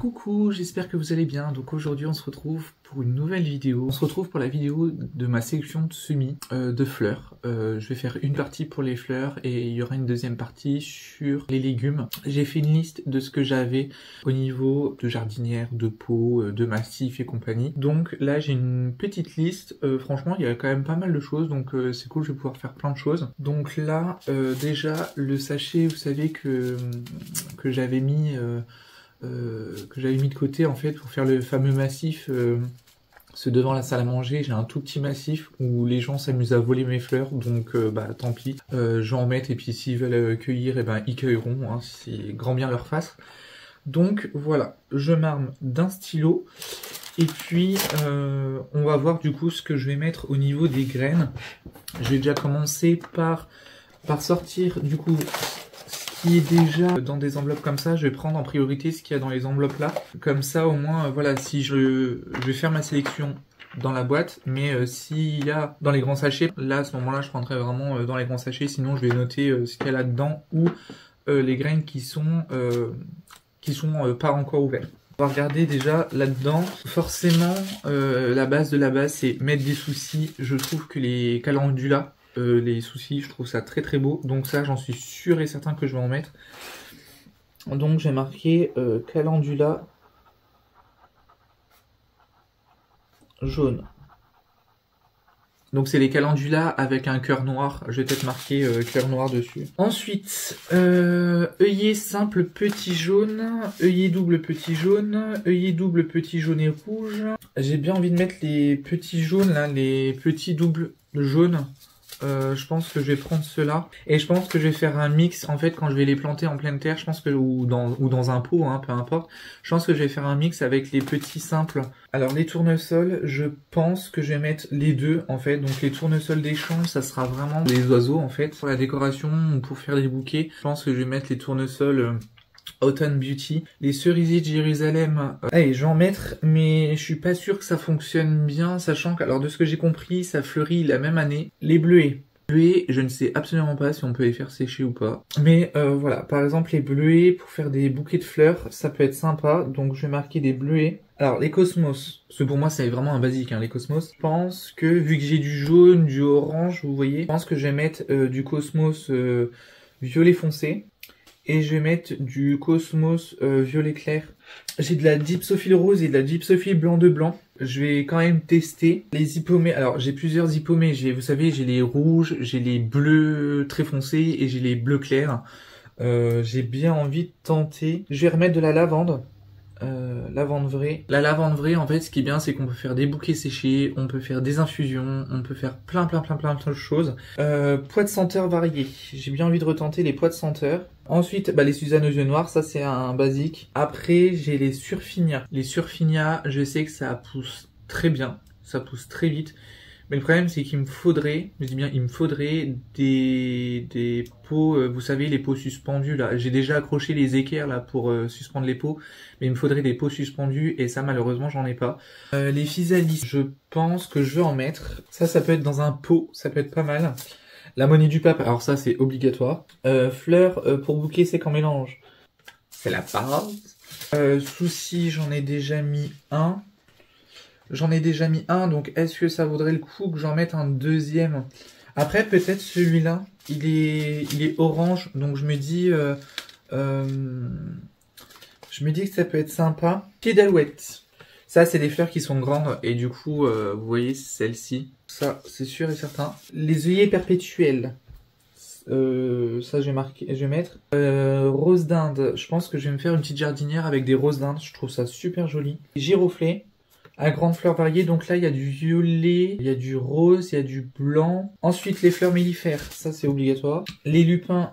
Coucou, j'espère que vous allez bien. Donc aujourd'hui on se retrouve pour une nouvelle vidéo. On se retrouve pour la vidéo de ma sélection de semis de fleurs. Je vais faire une partie pour les fleurs et il y aura une deuxième partie sur les légumes. J'ai fait une liste de ce que j'avais au niveau de jardinière, de pots, de massifs et compagnie. Donc là j'ai une petite liste. Franchement il y a quand même pas mal de choses, donc c'est cool, je vais pouvoir faire plein de choses. Donc là déjà le sachet, vous savez que j'avais mis de côté en fait pour faire le fameux massif, ce devant la salle à manger. J'ai un tout petit massif où les gens s'amusent à voler mes fleurs, donc bah tant pis, je vais en mettre et puis s'ils veulent cueillir, et ben ils cueilleront, hein, c'est grand bien leur face. Donc voilà, je m'arme d'un stylo et puis on va voir du coup ce que je vais mettre au niveau des graines. Je vais déjà commencer par sortir du coup qui est déjà dans des enveloppes comme ça. Je vais prendre en priorité ce qu'il y a dans les enveloppes là. Comme ça au moins, voilà, si je vais faire ma sélection dans la boîte, mais s'il y a dans les grands sachets, là à ce moment-là je prendrai vraiment dans les grands sachets, sinon je vais noter ce qu'il y a là-dedans ou les graines qui sont pas encore ouvertes. On va regarder déjà là-dedans. Forcément, la base de la base, c'est mettre des soucis. Je trouve que les calendula, les soucis, je trouve ça très très beau, donc ça j'en suis sûr et certain que je vais en mettre. Donc j'ai marqué calendula jaune. Donc c'est les calendula avec un cœur noir, je vais peut-être marquer cœur noir dessus. Ensuite, œillet simple petit jaune, œillet double petit jaune, œillet double petit jaune et rouge. J'ai bien envie de mettre les petits jaunes là, les petits doubles jaunes. Je pense que je vais prendre ceux-là et je pense que je vais faire un mix en fait quand je vais les planter en pleine terre. Je pense que ou dans un pot, hein, peu importe. Je pense que je vais faire un mix avec les petits simples. Alors les tournesols, je pense que je vais mettre les deux en fait. Donc les tournesols des champs, ça sera vraiment des oiseaux en fait pour la décoration ou pour faire des bouquets. Je pense que je vais mettre les tournesols Autumn Beauty. Les cerisiers de Jérusalem, allez, je vais en mettre, mais je suis pas sûr que ça fonctionne bien, sachant que, alors de ce que j'ai compris, ça fleurit la même année. Les bleuets. Bleuets, je ne sais absolument pas si on peut les faire sécher ou pas. Mais voilà, par exemple les bleuets, pour faire des bouquets de fleurs, ça peut être sympa, donc je vais marquer des bleuets. Alors les cosmos, parce que pour moi c'est vraiment un basique, hein, les cosmos. Je pense que, vu que j'ai du jaune, du orange, vous voyez, je pense que je vais mettre du cosmos violet foncé. Et je vais mettre du cosmos violet clair. J'ai de la dipsophile rose et de la dipsophile blanc de blanc. Je vais quand même tester les hippomées. Alors j'ai plusieurs hippomées. Vous savez, j'ai les rouges, j'ai les bleus très foncés et j'ai les bleus clairs. J'ai bien envie de tenter. Je vais remettre de la lavande. Lavande vraie. La lavande vraie, en fait, ce qui est bien, c'est qu'on peut faire des bouquets séchés, on peut faire des infusions, on peut faire plein de choses. Pois de senteur variés. J'ai bien envie de retenter les pois de senteur. Ensuite, bah, les Suzanne aux yeux noirs, ça c'est un basique. Après, j'ai les surfinias. Les surfinias, je sais que ça pousse très bien, ça pousse très vite. Mais le problème, c'est qu'il me faudrait, je dis bien, il me faudrait des pots, vous savez, les pots suspendus, là. J'ai déjà accroché les équerres, là, pour suspendre les pots, mais il me faudrait des pots suspendus, et ça, malheureusement, j'en ai pas. Les physalis, je pense que je vais en mettre. Ça peut être dans un pot, ça peut être pas mal. La monnaie du pape, alors ça, c'est obligatoire. Fleurs pour bouquet sec en mélange. C'est la base. Souci, j'en ai déjà mis un. Donc est-ce que ça vaudrait le coup que j'en mette un deuxième? Après, peut-être celui-là, il est orange, donc je me dis que ça peut être sympa. Pied d'alouette. Ça, c'est des fleurs qui sont grandes, et du coup, vous voyez, celle-ci. Ça, c'est sûr et certain. Les œillets perpétuels. Ça, je vais mettre. Rose d'Inde. Je pense que je vais me faire une petite jardinière avec des roses d'Inde. Je trouve ça super joli. Giroflée. À grandes fleurs variées, donc là il y a du violet, il y a du rose, il y a du blanc. Ensuite les fleurs mellifères, ça c'est obligatoire. Les lupins,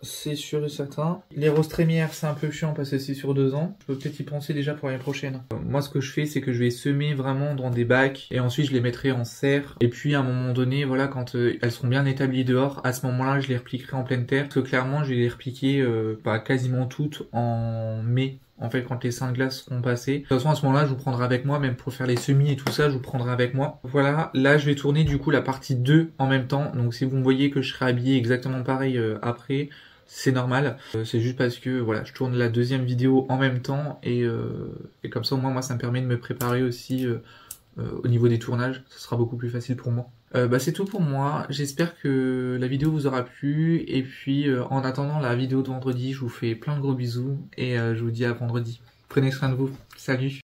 c'est sûr et certain. Les roses trémières, c'est un peu chiant parce que c'est sur 2 ans. Je peux peut-être y penser déjà pour l'année prochaine. Moi ce que je fais, c'est que je vais semer vraiment dans des bacs et ensuite je les mettrai en serre. Et puis à un moment donné, voilà, quand elles seront bien établies dehors, à ce moment-là je les repliquerai en pleine terre. Parce que clairement je vais les repliquer quasiment toutes en mai. En fait, quand les seins de glace seront passés. De toute façon, à ce moment-là, je vous prendrai avec moi, même pour faire les semis et tout ça, je vous prendrai avec moi. Voilà, là, je vais tourner du coup la partie 2 en même temps. Donc, si vous me voyez que je serai habillé exactement pareil après, c'est normal. C'est juste parce que voilà, je tourne la deuxième vidéo en même temps et comme ça au moins moi ça me permet de me préparer aussi au niveau des tournages, ça sera beaucoup plus facile pour moi. Bah c'est tout pour moi, j'espère que la vidéo vous aura plu et puis en attendant la vidéo de vendredi, je vous fais plein de gros bisous et je vous dis à vendredi. Prenez soin de vous, salut!